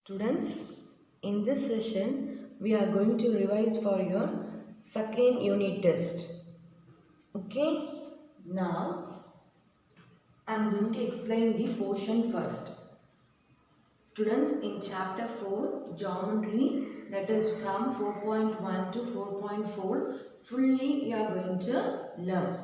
Students, in this session, we are going to revise for your second unit test. Okay, now I am going to explain the portion first. Students, in chapter 4, geometry, that is from 4.1 to 4.4, fully you are going to learn.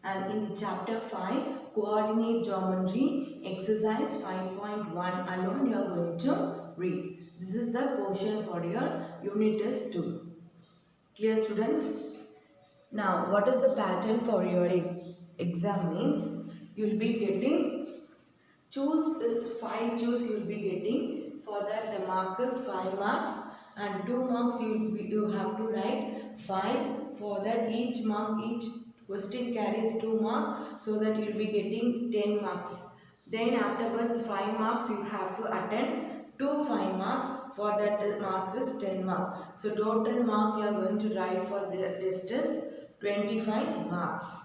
And in chapter 5, coordinate geometry, exercise 5.1 alone you are going to read. This is the portion for your unit test 2. Clear, students? Now, what is the pattern for your exam means? You will be getting choose is 5 choose you will be getting. For that the mark is 5 marks and 2 marks you have to write 5. For that each question carries 2 marks, so that you will be getting 10 marks. Then afterwards 5 marks you have to attend 2 5 marks. For that mark is 10 mark. So total mark you are going to write for the test is 25 marks.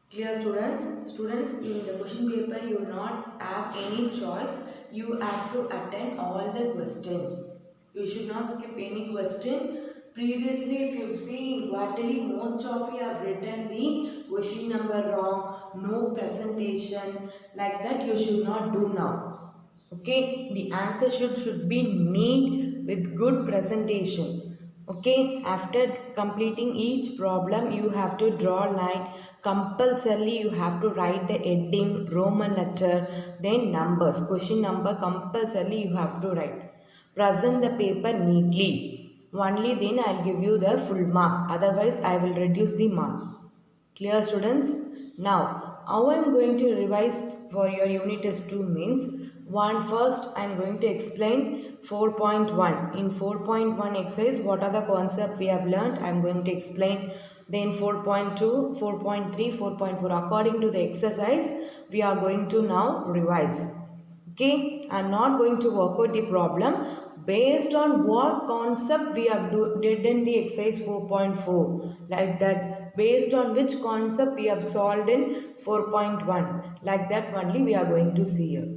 Clear, students? Students, in the question paper you will not have any choice. You have to attend all the question. You should not skip any question. Previously, if you see, virtually most of you have written the question number wrong, no presentation, like that you should not do now. Okay, the answer should be neat with good presentation. Okay, after completing each problem you have to draw line. Compulsorily you have to write the heading, Roman letter, then numbers, question number compulsorily you have to write. Present the paper neatly. Only then I will give you the full mark, otherwise I will reduce the mark. Clear, students? Now, how I am going to revise for your unit test 2 means, first I am going to explain 4.1. In 4.1 exercise, what are the concepts we have learnt? I am going to explain. Then 4.2, 4.3, 4.4. According to the exercise, we are going to now revise. Okay, I am not going to work out the problem based on what concept we have did in the exercise 4.4, like that, based on which concept we have solved in 4.1, like that only we are going to see here.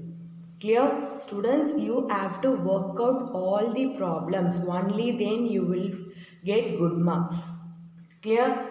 Clear? Students, you have to work out all the problems, only then you will get good marks. Clear?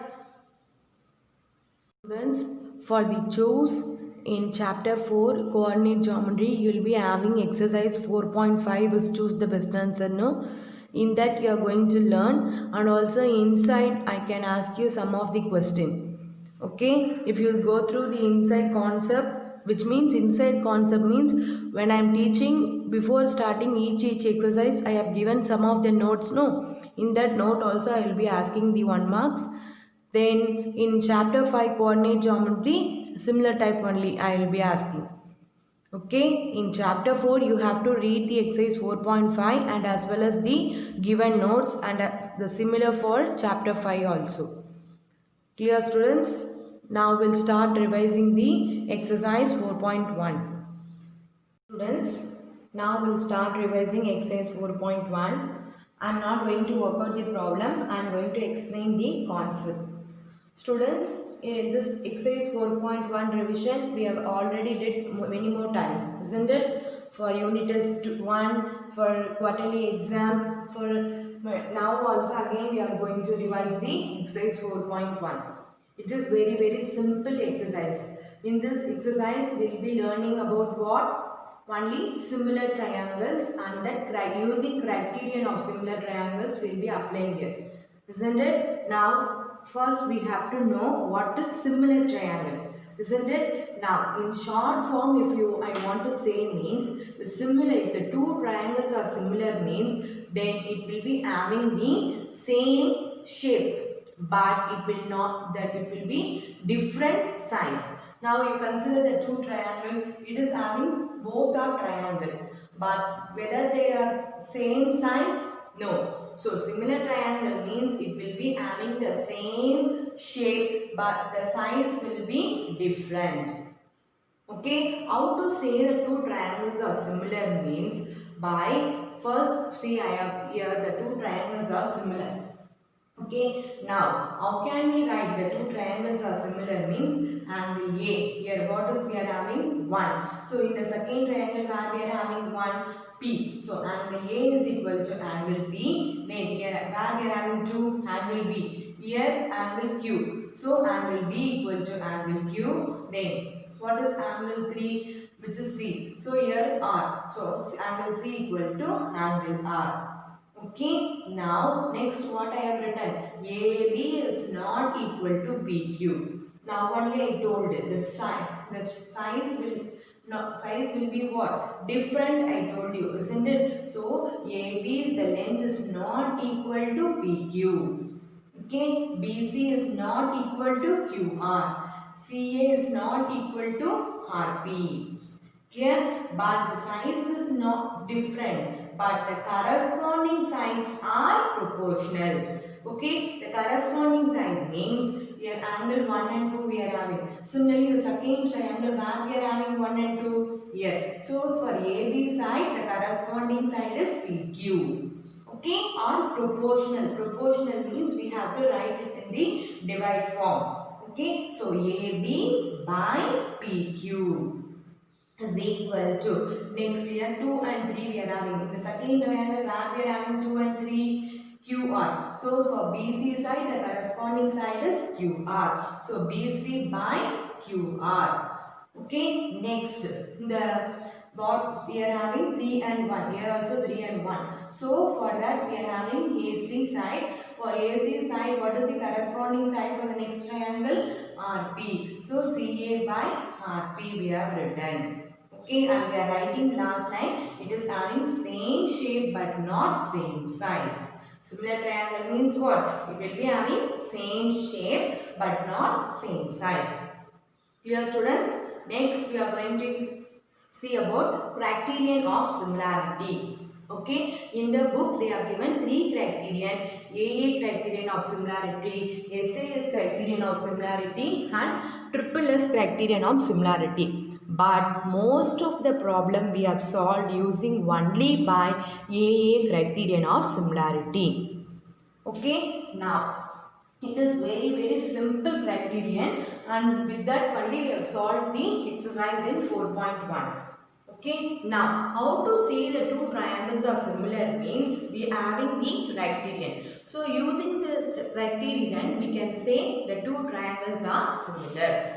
Students, for the choose in chapter 4 coordinate geometry, you will be having exercise 4.5 is choose the best answer. No, in that you are going to learn, and also inside I can ask you some of the question. Okay, if you go through the inside concept, which means inside concept means when I am teaching, before starting each exercise I have given some of the notes. No, in that note also I will be asking the 1 marks. Then in chapter 5 coordinate geometry, similar type only I will be asking. Okay, in chapter 4 you have to read the exercise 4.5 and as well as the given notes, and the similar for chapter 5 also. Clear, students? Now we'll start revising the exercise 4.1. Students, now we'll start revising exercise 4.1. I am not going to work out the problem, I am going to explain the concept. Students, in this exercise 4.1 revision, we have already did many more times, isn't it? For unit test 1, for quarterly exam, for now also again we are going to revise the exercise 4.1. It is very simple exercise. In this exercise, we will be learning about what? Only similar triangles, and that using criterion of similar triangles we will be applying here. Isn't it? Now, first we have to know what is similar triangle. Isn't it? Now, in short form, if I want to say means, similar, if the two triangles are similar means, then it will be having the same shape, but it will not, that it will be different size. Now you consider the two triangle, it is having both are triangle, but whether they are same size? No. So similar triangle means it will be having the same shape, but the size will be different. Okay, how to say the two triangles are similar means, by first see I have here the two triangles are similar. Okay, now how can we write the two triangles are similar means angle A. Here what is we are having? 1. So in the second triangle where we are having 1, P. So angle A is equal to angle B. Then here where we are having 2 angle B. Here angle Q. So angle B equal to angle Q. Then what is angle 3, which is C? So here R. So angle C equal to angle R. Okay, now next what I have written, AB is not equal to BQ. Now only I told the size will be what? Different, I told you, isn't it? So AB, the length is not equal to BQ. Okay, BC is not equal to QR. CA is not equal to RP. Clear? But the size is not different. But the corresponding sides are proportional. Okay? The corresponding side means here angle 1 and 2 we are having. Similarly, the second triangle where we are having 1 and 2 here. So, for AB side, the corresponding side is PQ. Okay? Or proportional. Proportional means we have to write it in the divide form. Okay? So, AB by PQ is equal to, next here 2 and 3 we are having. In the second triangle where we are having 2 and 3, QR. So for BC side the corresponding side is QR. So BC by QR. Okay, next the what we are having 3 and 1. Here also 3 and 1. So for that we are having AC side. For AC side, what is the corresponding side for the next triangle? RP. So CA by RP we have written. Okay, and we are writing last line. It is having same shape but not same size. Similar triangle means what? It will be having same shape but not same size. Clear, students? Next we are going to see about criterion of similarity. Okay, in the book they have given 3 criterion: AA criterion of similarity, SAS criterion of similarity, and SSS criterion of similarity. But most of the problem we have solved using only by AA criterion of similarity. Okay, now it is very simple criterion, and with that only we have solved the exercise in 4.1. Okay, now how to say the two triangles are similar means we are having the criterion. So using the criterion we can say the two triangles are similar.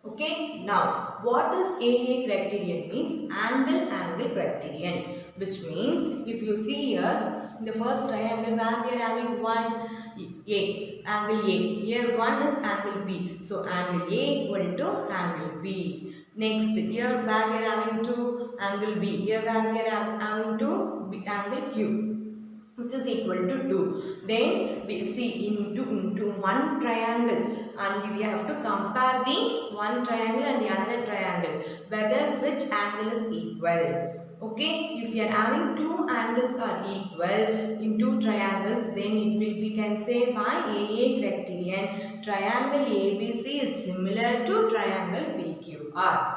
Okay, now what is AA criterion means? Angle criterion, which means if you see here in the first triangle where we are having one angle A, here one is angle B, so angle A equal to angle B. Next here where we are having two angle B, here where we are having two angle Q, which is equal to 2. Then we see into one triangle, and we have to compare the one triangle and the another triangle whether which angle is equal. Okay, if we are having two angles are equal in two triangles, then it will we can say by AA criterion triangle ABC is similar to triangle PQR.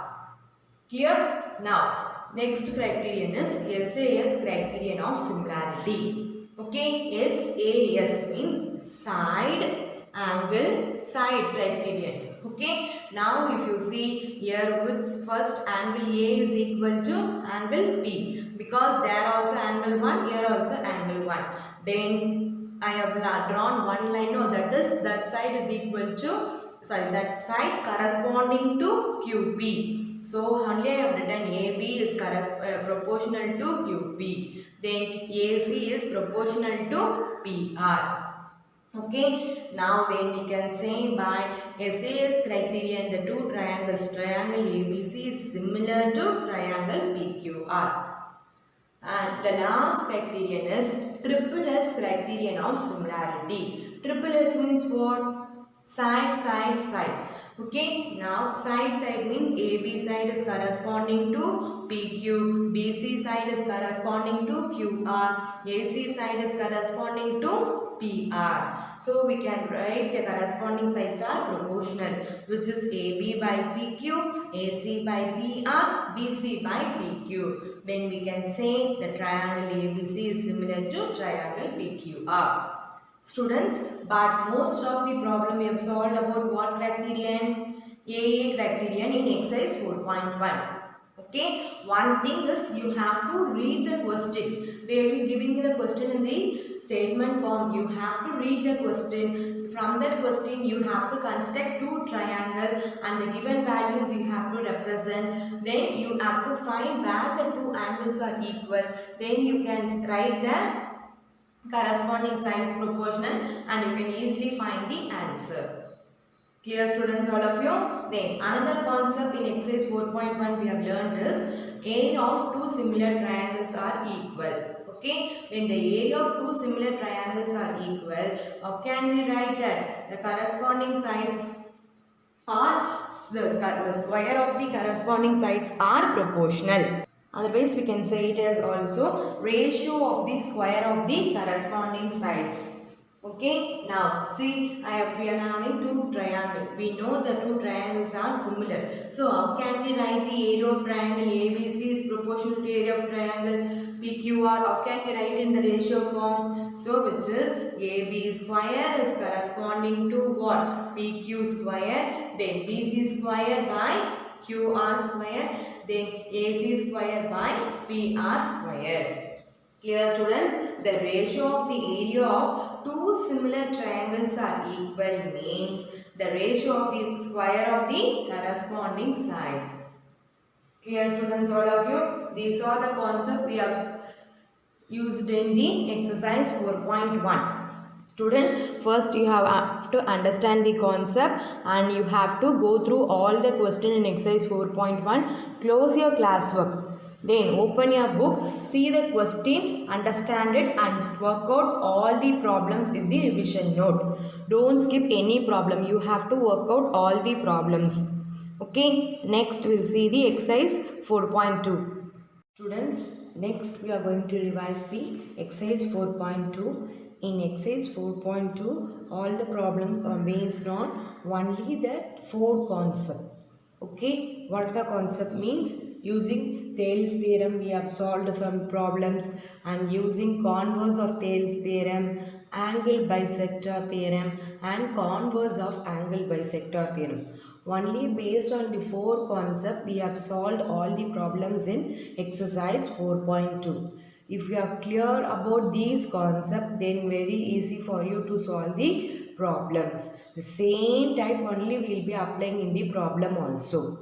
Clear? Now next criterion is SAS criterion of similarity. Okay, SAS means side angle side criterion. Okay, now if you see here which first angle A is equal to angle B, because there also angle 1, here also angle 1. Then I have drawn one line, no, that is that side is equal to, sorry, that side corresponding to QP. So only I have written AB is proportional to QP. Then AC is proportional to PR. Okay, now then we can say by SAS criterion the two triangles, triangle ABC is similar to triangle PQR. And the last criterion is SSS criterion of similarity. SSS means what? Side. Okay, now side means AB side is corresponding to PQ, BC side is corresponding to QR, AC side is corresponding to PR. So we can write the corresponding sides are proportional, which is AB by PQ, AC by PR, BC by PQ. Then we can say the triangle ABC is similar to triangle PQR. Students, but most of the problem we have solved about what criterion? AA criterion in exercise 4.1. Okay, one thing is you have to read the question. They will be giving you the question in the statement form. You have to read the question. From that question, you have to construct two triangles and the given values you have to represent. Then you have to find where the two angles are equal. Then you can write the corresponding sides proportional and you can easily find the answer. Clear students all of you? Then another concept in exercise 4.1 we have learned is area of two similar triangles are equal. Okay, when the area of two similar triangles are equal, how can we write that? The corresponding sides are the square of the corresponding sides are proportional. Otherwise, we can say it as also ratio of the square of the corresponding sides. Okay, now see, we are having two triangles. We know the two triangles are similar. So, how can we write the area of triangle ABC is proportional to area of triangle PQR? How can we write in the ratio form? So, which is AB square is corresponding to what? PQ square, then BC square by QR square, then AC square by PR square. Clear students? The ratio of the area of two similar triangles are equal means the ratio of the square of the corresponding sides. Clear students all of you? These are the concepts we have used in the exercise 4.1. Student, first you have to understand the concept and you have to go through all the question in exercise 4.1. Close your classwork. Then open your book, see the question, understand it and work out all the problems in the revision note. Don't skip any problem. You have to work out all the problems. Okay, next we'll see the exercise 4.2. Students, next we are going to revise the exercise 4.2. In exercise 4.2, all the problems are based on only the four concepts. Okay, what the concept means? Using Thales theorem, we have solved some problems, and using converse of Thales theorem, angle bisector theorem, and converse of angle bisector theorem. Only based on the four concepts, we have solved all the problems in exercise 4.2. If you are clear about these concepts, then very easy for you to solve the problems. The same type only we will be applying in the problem also.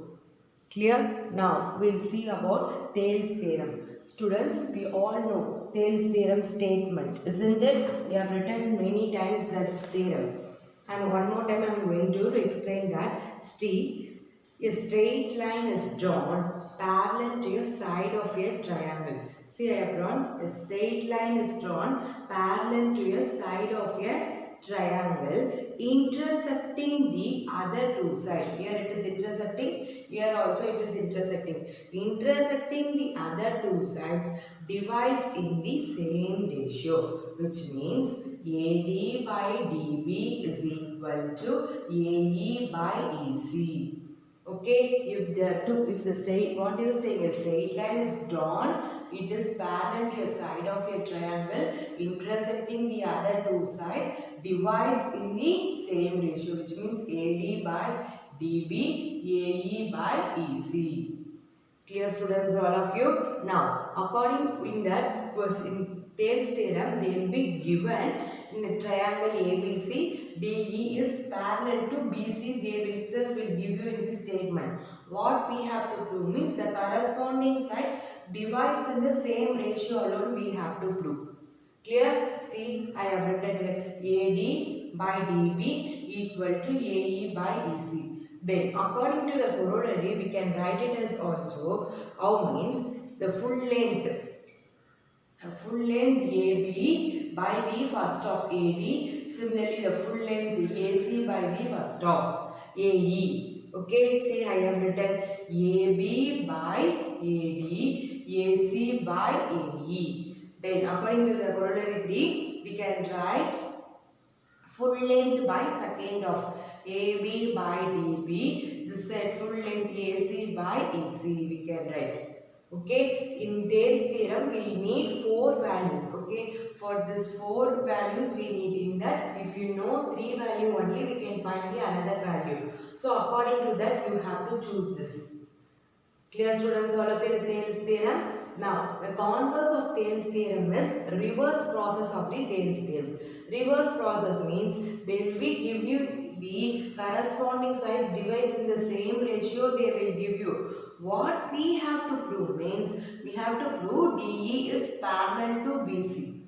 Clear? Now we'll see about Thales theorem. Students, we all know Thales theorem statement, isn't it? We have written many times that theorem. And one more time I am going to explain that. See, a straight line is drawn parallel to a side of a triangle. See, I have drawn a straight line is drawn parallel to a side of a triangle intersecting the other two sides. Here it is intersecting, here also it is intersecting. Intersecting the other two sides divides in the same ratio, which means AD by DB is equal to AE by EC. Okay, if the straight, what you saying, a straight line is drawn, it is parallel to a side of a triangle, intersecting the other two sides, divides in the same ratio, which means AD by DB, AE by EC. Clear students, all of you? Now, according in that in Thales theorem, they will be given in the triangle ABC, DE is parallel to BC. They will itself will give you in this statement. What we have to prove means the corresponding side divides in the same ratio alone we have to prove. Clear? See, I have written here AD by DB equal to AE by EC. Then, according to the corollary, we can write it as also how means the full length AB by the first of AD. Similarly, the full length AC by the first of AE. Okay, see, I have written AB by AD, AC by AE. Then, according to the corollary 3, we can write full length by second of AB by DB. This side full length AC by AC we can write. Okay, in Thales theorem we need four values. Okay, for this four values we need in that. If you know three value only, we can find the another value. So according to that you have to choose this. Clear students, all of you, the Thales theorem. Now, the converse of Thales theorem is reverse process of the Thales theorem. Reverse process means they will give you the corresponding sides divides in the same ratio they will give you. What we have to prove means we have to prove DE is parallel to BC.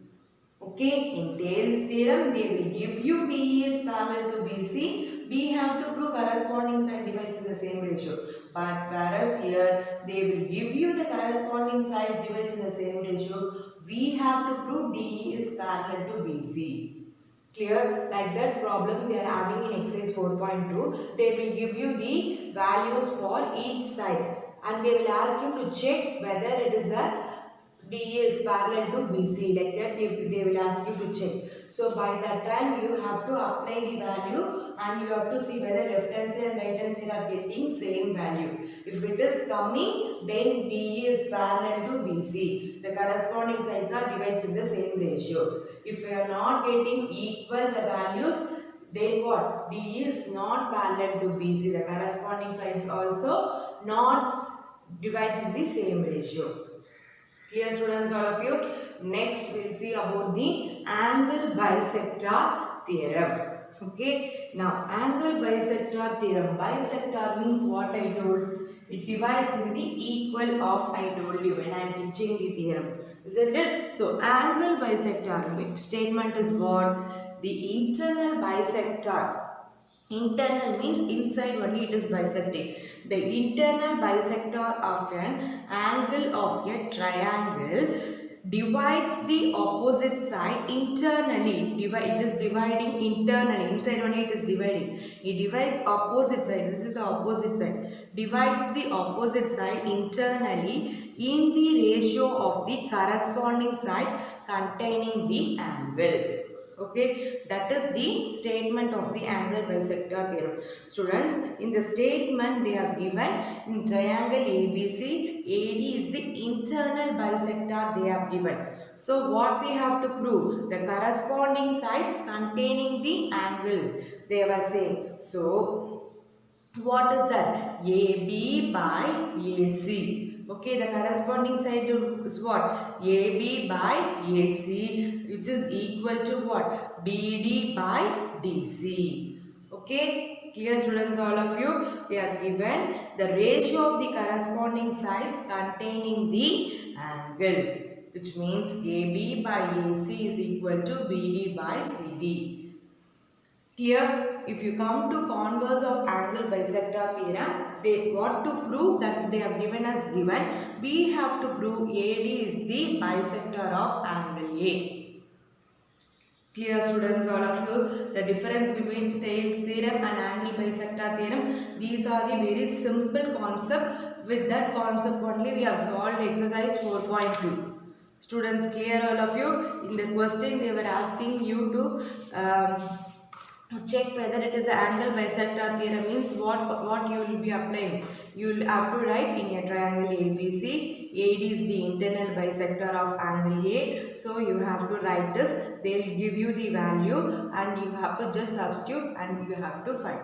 Okay, in Thales theorem, they will give you DE is parallel to BC. We have to prove corresponding side divides in the same ratio. But whereas here, they will give you the corresponding side divides in the same ratio. We have to prove DE is parallel to BC. Clear? Like that problems you are having in exercise 4.2. They will give you the values for each side. And they will ask you to check whether it is a DE is parallel to BC, like that they will ask you to check. So by that time you have to apply the value and you have to see whether left hand side and right hand side are getting same value. If it is coming, then DE is parallel to BC. The corresponding sides are divides in the same ratio. If you are not getting equal the values, then what? DE is not parallel to BC. The corresponding sides also not divides in the same ratio. Clear students, all of you? Next we'll see about the angle bisector theorem. Okay. Now angle bisector theorem. Bisector means what I told. It divides in the equal of I told you when I am teaching the theorem. Isn't it? So angle bisector statement is what? The internal bisector. Internal means inside only it is bisecting. The internal bisector of an angle of a triangle divides the opposite side internally. It is dividing internally. Inside only it is dividing. It divides opposite side. This is the opposite side. Divides the opposite side internally in the ratio of the corresponding side containing the angle. Okay, that is the statement of the angle bisector theorem. Students, in the statement they have given in triangle ABC, AD is the internal bisector they have given. So what we have to prove? The corresponding sides containing the angle they were saying. So what is that? AB by AC. Okay, the corresponding side is what? AB by AC, which is equal to what? BD by DC. Okay, clear students, all of you? They are given the ratio of the corresponding sides containing the angle, which means AB by AC is equal to BD by CD. Clear? If you come to converse of angle bisector theorem, they want to prove that they have given us given. We have to prove AD is the bisector of angle A. Clear students, all of you? The difference between Thales theorem and angle bisector theorem. These are the very simple concept. With that concept only we have solved exercise 4.2. Students, clear all of you? In the question they were asking you to check whether it is an angle bisector theorem means what you will be applying. You will have to write in a triangle ABC. AD is the internal bisector of angle A. So you have to write this. They will give you the value and you have to just substitute and you have to find.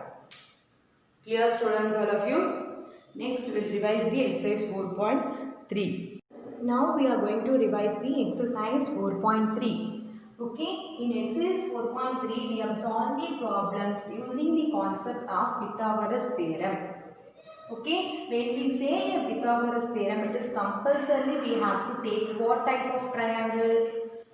Clear students, all of you? Next we'll revise the exercise 4.3. Now we are going to revise the exercise 4.3. Okay, in exercise 4.3 we have solved the problems using the concept of Pythagoras theorem. Okay, when we say a Pythagoras theorem, it is compulsory we have to take what type of triangle?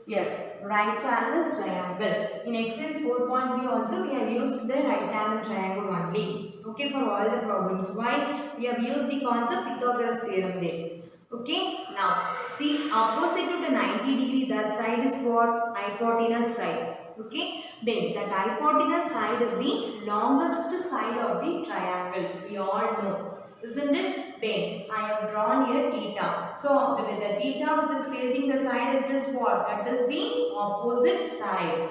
Yes, right angle triangle. In exercise 4.3 also we have used the right angle triangle only. Okay, for all the problems. Why? We have used the concept Pythagoras theorem there. Okay, now see opposite to the 90 degree, that side is what? Hypotenuse side. Okay, then that hypotenuse side is the longest side of the triangle. We all know, isn't it? Then I have drawn here theta. So the theta which is facing the side is just what? That is the opposite side.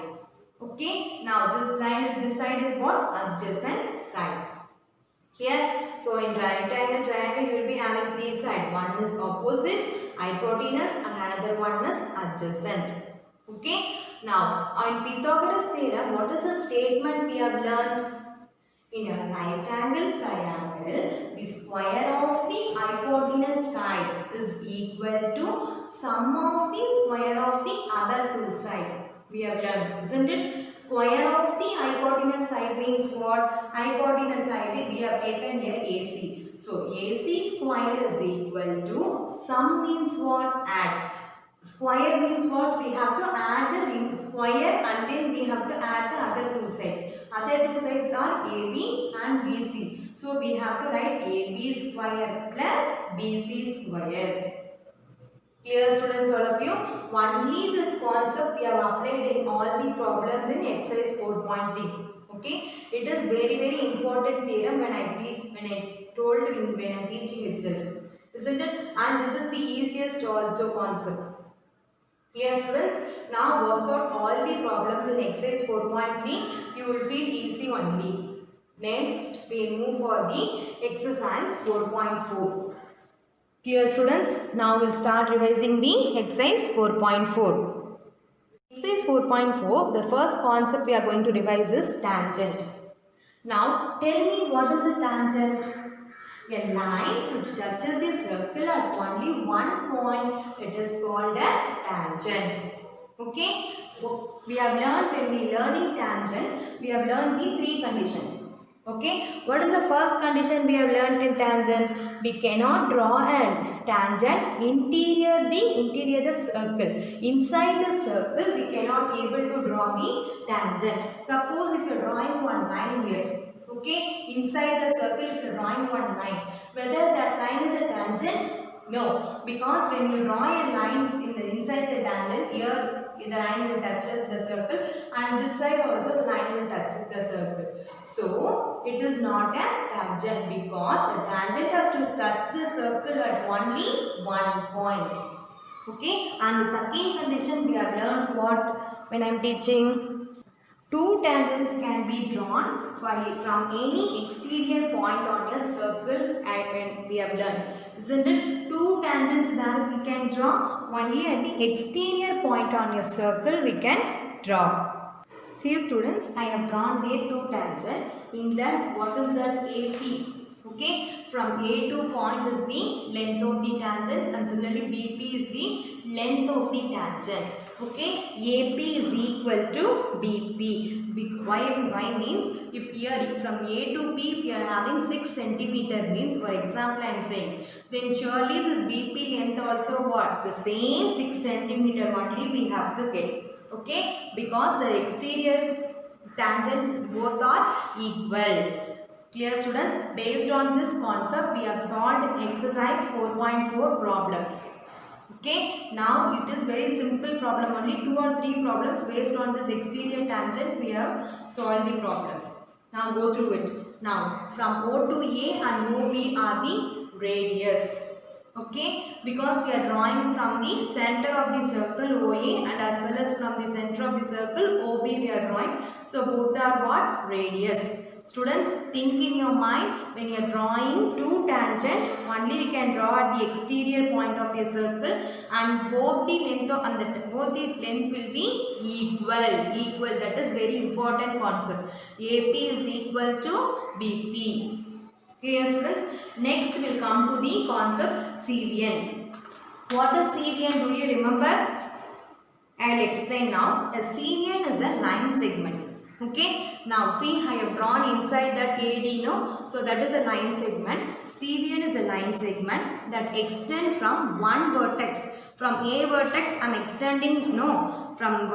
Okay, now this side is what? Adjacent side. Here, so in right angle triangle you will be having three sides. One is opposite, hypotenuse and another one is adjacent. Okay. Now, on Pythagoras theorem, what is the statement we have learnt? In a right angle triangle, the square of the hypotenuse side is equal to sum of the square of the other two sides. We have learned, isn't it? Square of the hypotenuse side means what? Hypotenuse side we have taken here AC. So AC square is equal to sum means what? Add. Square means what? We have to add the square and then we have to add the other two sides. Other two sides are AB and BC. So we have to write AB square plus BC square. Clear students all of you? Only this concept we have applied in all the problems in exercise 4.3. Okay? It is very important theorem when I am teaching itself. Isn't it? And this is the easiest also concept. Clear students? Now work out all the problems in exercise 4.3. You will feel easy only. Next, we move for the exercise 4.4. Clear students? Now we'll start revising the exercise 4.4. Exercise 4.4, the first concept we are going to revise is tangent. Now tell me, what is a tangent? A line which touches a circle at only one point, it is called a tangent. Okay? We have learned, when we learning tangent, we have learned the three conditions. Okay? What is the first condition we have learned in tangent? We cannot draw a tangent interior the circle. Inside the circle, we cannot able to draw the tangent. Suppose if you are drawing one line here. Okay, inside the circle if you are drawing one line, whether that line is a tangent? No, because when you draw a line in the inside the tangent, here the line will touches the circle and this side also the line will touch the circle. So, it is not a tangent because the tangent has to touch the circle at only one point. Okay, and the second condition we have learned what when I am teaching. Two tangents can be drawn from any exterior point on a circle, and we have learned. Isn't it? Two tangents that we can draw only at the exterior point on a circle we can draw. See students, I have drawn there two tangents. In that, what is that? AP. Okay, from A2 point is the length of the tangent and similarly BP is the length of the tangent. Okay, AP is equal to BP. Why means if here from A to B if you are having 6 centimeter means, for example I am saying, then surely this BP length also what? The same 6 centimeter only we have to get. Okay, because the exterior tangent both are equal. Clear students? Based on this concept, we have solved exercise 4.4 problems. Okay, now it is very simple problem, only 2 or 3 problems based on this exterior tangent we have solved the problems. Now go through it. Now from O to A and OB are the radius. Okay, because we are drawing from the center of the circle OA and as well as from the center of the circle OB we are drawing. So both are what? Radius. Students, think in your mind, when you are drawing two tangent, only we can draw at the exterior point of a circle and both the length will be equal. That is very important concept. AP is equal to BP. Clear students? Next we will come to the concept CVN. What is CVN? Do you remember? I will explain now. A CVN is a line segment. Okay, now see, I have drawn inside that AD, no? So that is a line segment. CVN is a line segment that extend from one vertex. From A vertex, I am extending, no, from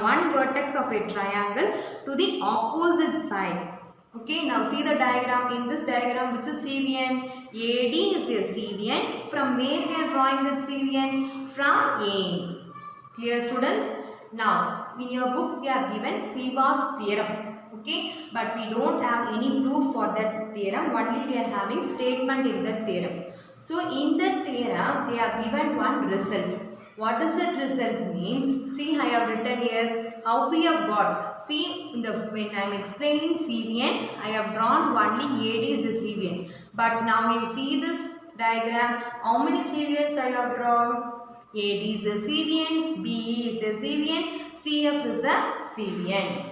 one vertex of a triangle to the opposite side. Okay, now see the diagram. In this diagram, which is CVN? AD is a CVN. From where we are drawing that CVN? From A. Clear students? Now, in your book they have given Sivas theorem. Okay, but we don't have any proof for that theorem. Only we are having statement in that theorem. So, in that theorem they have given one result. What does that result means? See, I have written here how we have got. See, when I am explaining CVN, I have drawn only AD is a CVN. But now you see this diagram, how many CVNs I have drawn? AD is a CVN, BE is a CVN, CF is a CVN.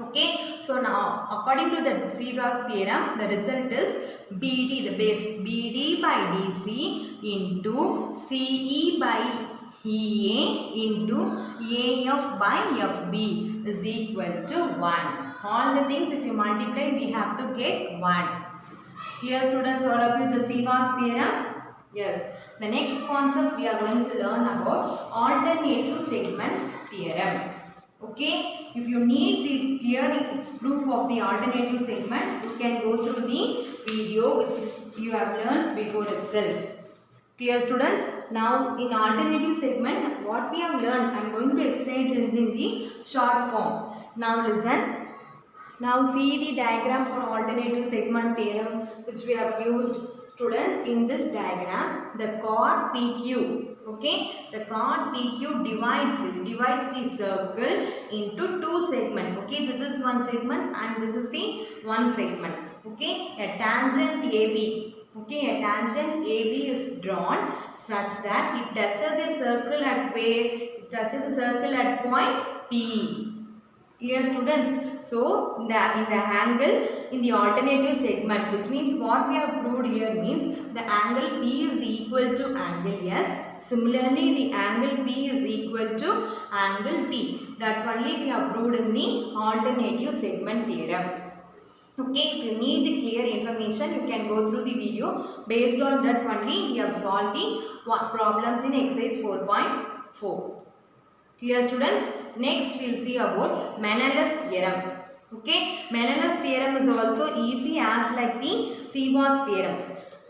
Okay, so now according to the Gauss theorem, the result is BD, the base BD by DC into CE by EA into AF by FB is equal to 1. All the things if you multiply, we have to get 1. Clear students, all of you, the Gauss theorem? Yes. The next concept we are going to learn about alternative segment theorem. Okay. If you need the clear proof of the alternative segment, you can go through the video which is you have learned before itself. Clear students? Now in alternative segment, what we have learned, I am going to explain it in the short form. Now listen. Now see the diagram for alternative segment theorem which we have used. Students, in this diagram, the chord PQ, okay, the chord PQ divides the circle into two segments. Okay, this is one segment and this is the one segment. Okay, a tangent AB. Okay, a tangent AB is drawn such that it touches a circle at where? It touches a circle at point P. Clear students? So, in the angle in the alternative segment, which means what we have proved here means the angle P is equal to angle S. Similarly, the angle P is equal to angle T. That only we have proved in the alternative segment theorem. Okay, if you need the clear information, you can go through the video. Based on that only, we have solved the problems in exercise 4.4. Clear students? Next we will see about Menelaus theorem. Okay, Menelaus theorem is also easy as like the Gauss theorem.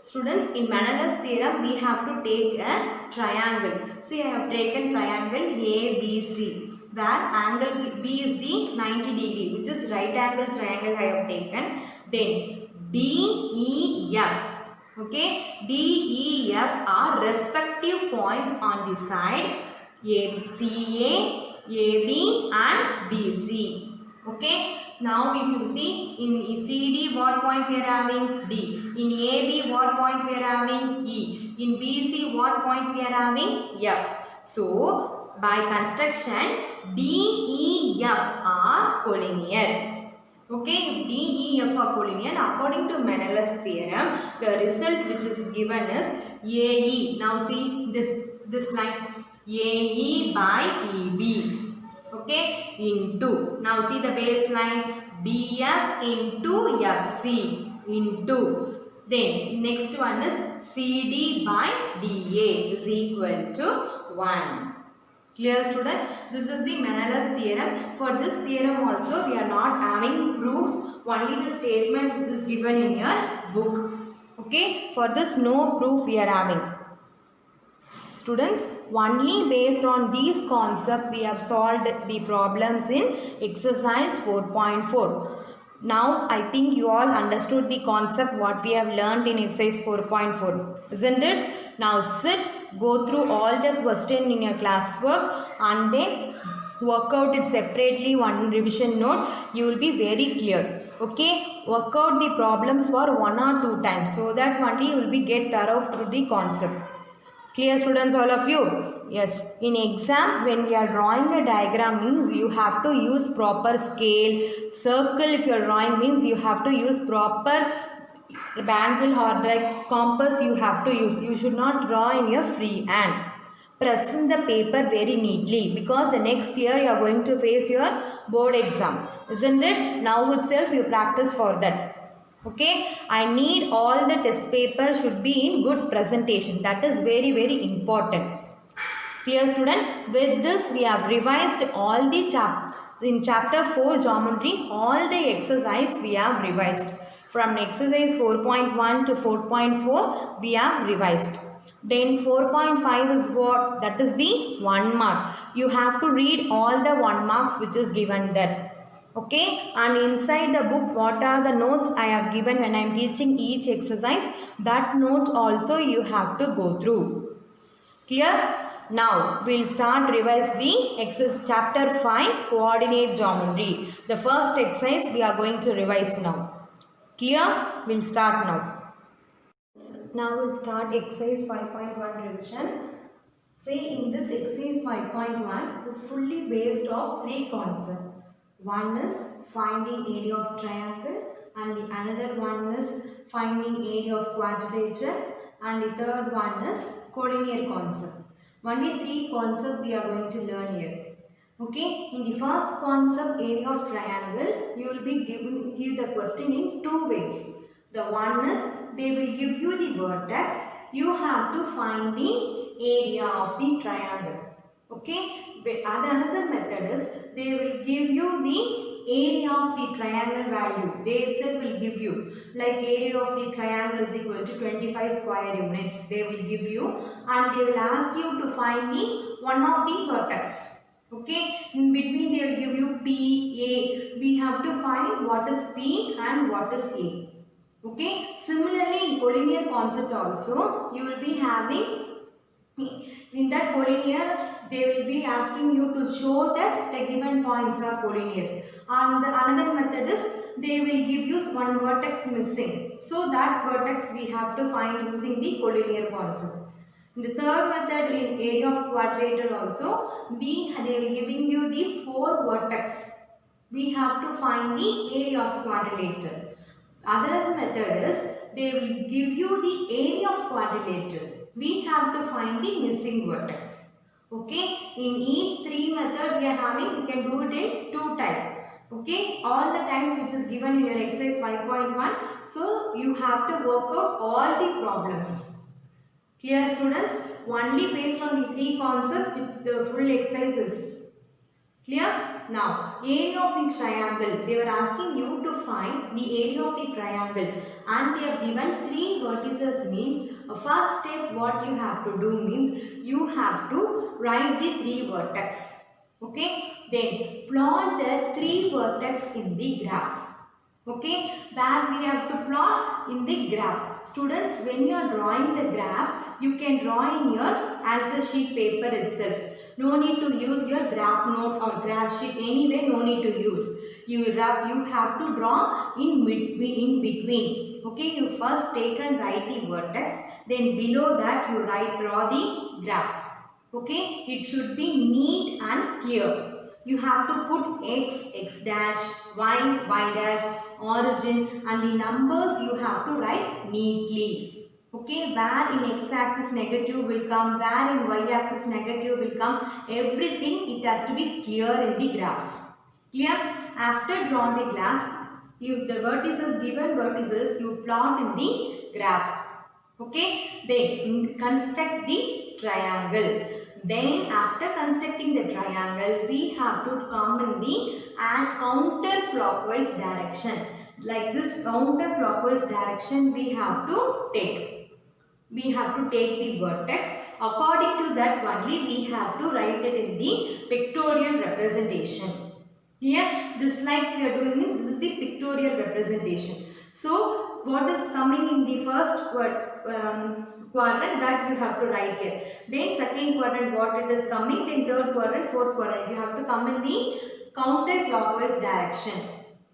Students, in Menelaus theorem we have to take a triangle. See, I have taken triangle ABC where angle B is the 90 degree, which is right angle triangle I have taken. Then DEF. Okay, DEF are respective points on the side CA, AB and BC. Okay. Now if you see in CD what point we are having? D. In AB what point we are having? E. In BC what point we are having? F. So by construction DEF are collinear. Okay, DEF are collinear. According to Menelaus theorem, the result which is given is AE. Now see this line. AE by EB, okay, into, now see the baseline, DF into FC into, then next one is CD by DA is equal to 1. Clear student? This is the Menelaus theorem. For this theorem also we are not having proof, only the statement which is given in your book. Okay, for this no proof we are having. Students, only based on these concepts we have solved the problems in exercise 4.4. Now I think you all understood the concept what we have learned in exercise 4.4, isn't it? Now sit, go through all the questions in your classwork and then work out it separately, one revision note. You will be very clear. Okay, work out the problems for 1 or 2 times so that only you will be get thorough through the concept. Clear students, all of you? Yes, in exam when we are drawing a diagram means you have to use proper scale. Circle if you are drawing means you have to use proper angle or the compass you have to use. You should not draw in your free hand. Present the paper very neatly because the next year you are going to face your board exam. Isn't it? Now itself you practice for that. Okay, I need all the test paper should be in good presentation. That is very important. Clear student? With this we have revised all the in chapter 4 geometry, all the exercise we have revised. From exercise 4.1 to 4.4 we have revised. Then 4.5 is what? That is the 1 mark. You have to read all the 1 marks which is given there. Okay, and inside the book what are the notes I have given when I am teaching each exercise, that note also you have to go through. Clear? Now we will start revise the exercise chapter 5 coordinate geometry. The first exercise we are going to revise now. Clear? We will start now. Now we will start exercise 5.1 revision. Say in this exercise 5.1 is fully based on 3 concepts. One is finding area of triangle, and the another one is finding area of quadrilateral, and the third one is collinear concept. Only three concepts we are going to learn here. Okay, in the first concept, area of triangle, you will be given the question in two ways. The one is they will give you the vertex, you have to find the area of the triangle. Okay, but another method is they will give you the area of the triangle value. They itself will give you, like area of the triangle is equal to 25 square units. They will give you, and they will ask you to find the one of the vertex. Okay, in between they will give you P, A. We have to find what is P and what is A. Okay, similarly in collinear concept also, you will be having, in that collinear, they will be asking you to show that the given points are collinear. And the another method is they will give you one vertex missing. So that vertex we have to find using the collinear concept. In the third method, in area of quadrilateral also, they will giving you the four vertex. We have to find the area of quadrilateral. Other method is they will give you the area of quadrilateral. We have to find the missing vertex. Okay, in each three method we are having, we can do it in two types. Okay, all the times which is given in your exercise 5.1. So you have to work out all the problems. Clear students? Only based on the three concepts the full exercise is. Clear? Now, area of the triangle. They were asking you to find the area of the triangle, and they have given three vertices. Means first step what you have to do means you have to write the three vertex. Okay? Then plot the three vertex in the graph. Okay? Where we have to plot in the graph. Students, when you are drawing the graph, you can draw in your answer sheet paper itself. No need to use your graph note or graph sheet. Anyway, no need to use. You have to draw in between. Okay, you first take and write the vertex. Then below that you draw the graph. Okay, it should be neat and clear. You have to put x, x dash, y, y dash, origin, and the numbers you have to write neatly. Okay, where in x-axis negative will come, where in y-axis negative will come, everything it has to be clear in the graph. Clear? After drawing the graph, if the vertices, given vertices, you plot in the graph. Okay, then construct the triangle. Then after constructing the triangle, we have to come in the counterclockwise direction. Like this counterclockwise direction we have to take. We have to take the vertex. According to that only we have to write it in the pictorial representation. Here, this like we are doing it, this is the pictorial representation. So, what is coming in the first quadrant, that you have to write here. Then second quadrant what it is coming, then third quadrant, fourth quadrant. You have to come in the counterclockwise direction.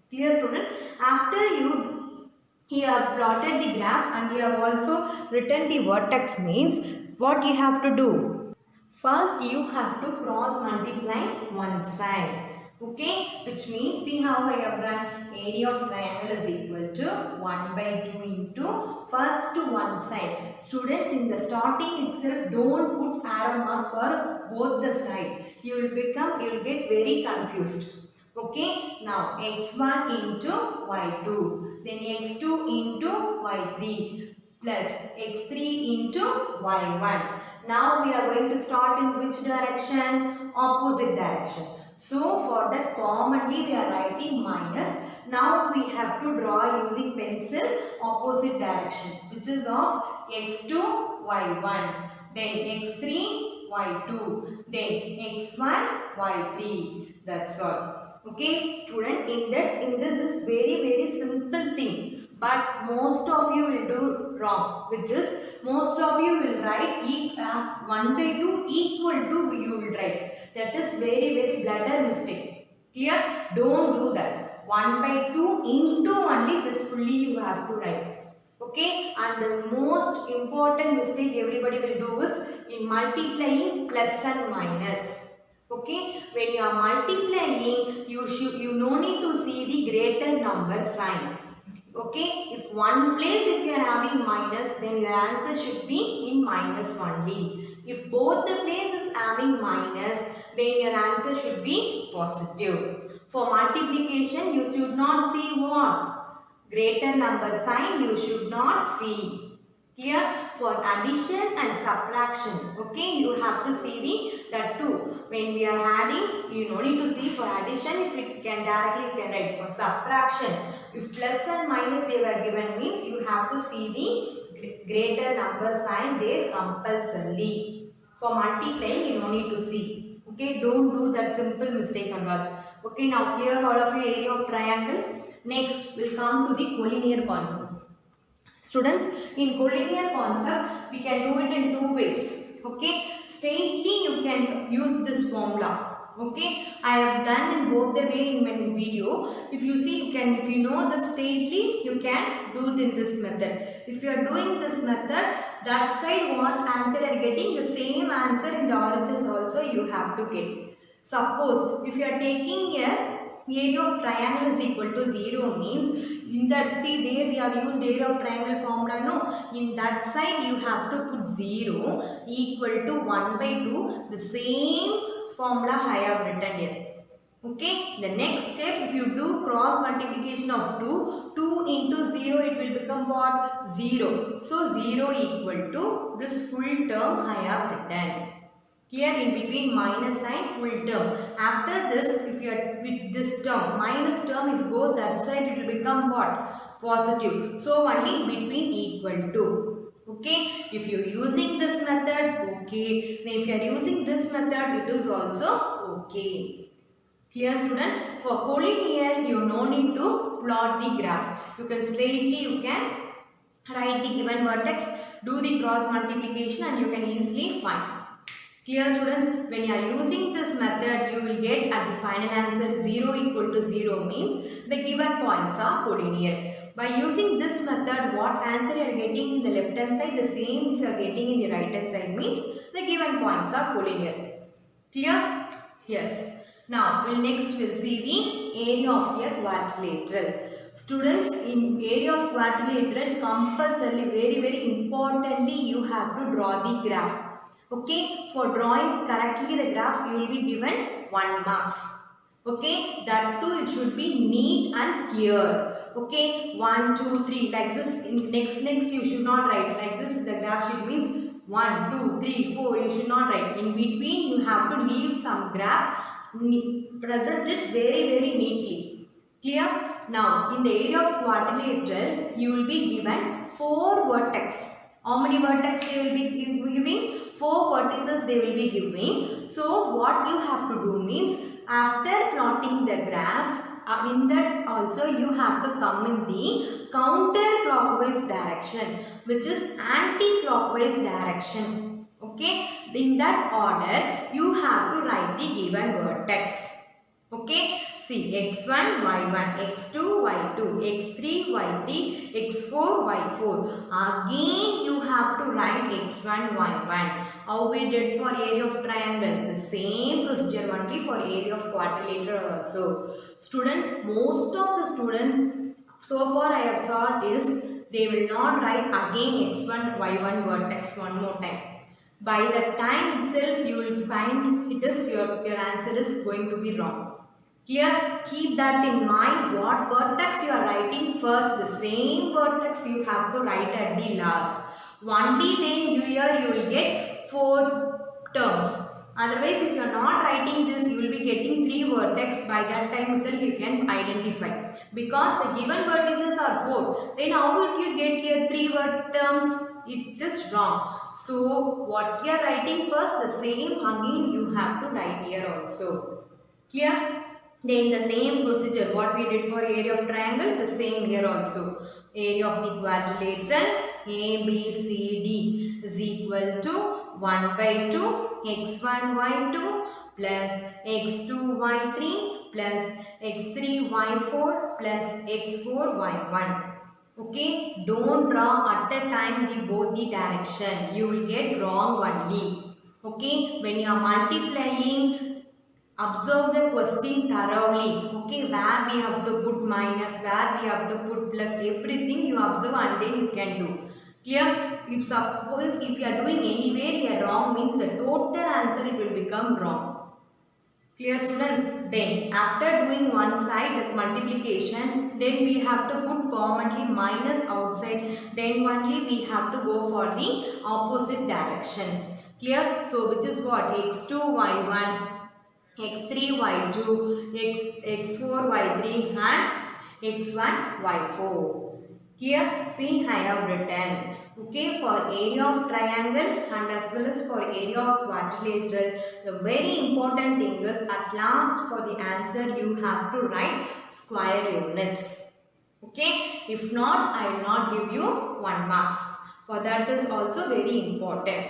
Clear student? After you have plotted the graph and you have also written the vertex means what you have to do. First you have to cross multiply one side. Okay, which means see how I have done, area of triangle is equal to 1 by 2 into first to one side. Students, in the starting itself don't put arrow mark for both the side. You will get very confused. Okay, now x1 into y2, then x2 into y3 plus x3 into y1. Now we are going to start in which direction? Opposite direction. So for that commonly we are writing minus. Now we have to draw using pencil opposite direction, which is of x2 y1, then x3 y2, then x1 y3. That's all. Okay, student, in this is very simple thing, but most of you will do wrong, which is most of you will write 1 by 2 equal to you will write. That is very blunder mistake. Clear? Don't do that. 1 by 2 into only this fully you have to write. Okay, and the most important mistake everybody will do is in multiplying plus and minus. Okay, when you are multiplying, you no need to see the greater number sign. Okay, if one place if you are having minus, then your answer should be in minus only. If both the places having minus, then your answer should be positive. For multiplication, you should not see what? Greater number sign you should not see. Clear? For addition and subtraction, okay, you have to see that two. When we are adding, you no need to see for addition. If it can directly, you can write. For subtraction, if plus and minus they were given means you have to see the greater number sign there compulsorily. For multiplying, you no need to see. Okay, don't do that simple mistake and all. Okay, now clear all of you area of triangle. Next, we'll come to the collinear concept. Students, in collinear concept, we can do it in two ways. Okay, straightly you can use this formula. Okay, I have done in both the way in my video. If you see, if you know the straightly, you can do it in this method. If you are doing this method, that side what answer you are getting, the same answer in the RHS also you have to get. Suppose if you are taking a area of triangle is equal to 0 means in that, see there we have used area of triangle formula, no, in that side you have to put 0 equal to 1 by 2, the same formula I have written here. Okay, the next step, if you do cross multiplication of 2 into 0 it will become what? 0. So 0 equal to this full term I have written. Here in between minus sign full term. After this, if you are with this term, minus term, if go that side, it will become what? Positive. So only between equal to. Okay. If you are using this method, okay. Then if you are using this method, it is also okay. Clear students? For collinear, you no need to plot the graph. You can straightly, you can write the given vertex, do the cross multiplication and you can easily find. Clear students, when you are using this method, you will get at the final answer 0 equal to 0 means the given points are collinear. By using this method, what answer you are getting in the left hand side, the same if you are getting in the right hand side means the given points are collinear. Clear? Yes. Now, we'll see the area of a quadrilateral. Students, in area of quadrilateral, compulsorily, very importantly, you have to draw the graph. Okay, for drawing correctly the graph, you will be given 1 marks. Okay, that too it should be neat and clear. Okay, 1, 2, 3 like this. Next you should not write like this. The graph sheet means 1, 2, 3, 4. You should not write. In between, you have to leave some graph. Present it very neatly. Clear? Now, in the area of quadrilateral, you will be given 4 vertex. How many vertex they will be giving? 4 vertices they will be giving. So, what you have to do means, after plotting the graph, in that also you have to come in the counterclockwise direction, which is anti-clockwise direction. Okay, in that order, you have to write the given vertex. Okay, see x1, y1, x2, y2, x3, y3, x4, y4. Again, you have to write x1, y1. How we did for area of triangle? The same procedure only for area of quadrilateral also. Student, most of the students so far I have saw is they will not write again x1, y1 vertex one more time. By the time itself you will find it is your answer is going to be wrong. Clear? Keep that in mind. What vertex you are writing first, the same vertex you have to write at the last. Only then you will get 4 terms. Otherwise, if you are not writing this, you will be getting 3 vertex. By that time itself, you can identify. Because the given vertices are 4. Then how would you get here 3 terms? It is wrong. So, what you are writing first, the same again you have to write here also. Clear? Then the same procedure what we did for area of triangle, the same here also. Area of the quadrilateral ABCD is equal to 1 by 2 x1 y2 plus x2 y3 plus x3 y4 plus x4 y1. Okay, don't draw at a time both the direction. You will get wrong only. Okay, when you are multiplying, observe the question thoroughly. Okay, where we have to put minus, where we have to put plus, everything you observe and then you can do. Clear? If suppose if you are doing anywhere here wrong means the total answer it will become wrong. Clear students? Then after doing one side that multiplication, then we have to put commonly minus outside, then only we have to go for the opposite direction. Clear? So which is what? x2 y1, x3 y2, x4 y3 and x1 y4. Clear? See, I have written. Okay, for area of triangle and as well as for area of quadrilateral, the very important thing is at last for the answer you have to write square units. Okay, if not I will not give you 1 marks. For that is also very important.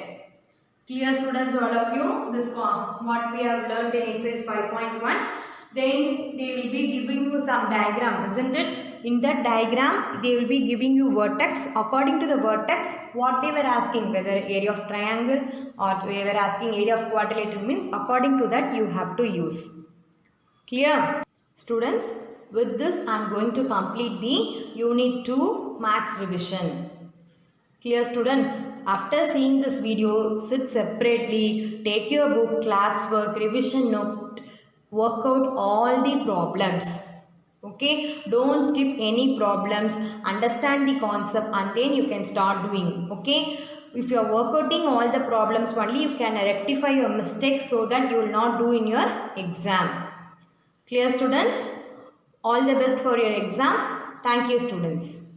Clear students, all of you? This what we have learned in exercise 5.1. Then they will be giving you some diagram, isn't it? In that diagram, they will be giving you vertex. According to the vertex, what they were asking, whether area of triangle or they were asking area of quadrilateral means according to that you have to use. Clear? Students, with this I am going to complete the Unit 2 Maths revision. Clear student? After seeing this video, sit separately, take your book, classwork, revision note, work out all the problems. Okay, don't skip any problems, understand the concept and then you can start doing. Okay, if you are working all the problems only, you can rectify your mistakes so that you will not do in your exam. Clear students? All the best for your exam. Thank you students.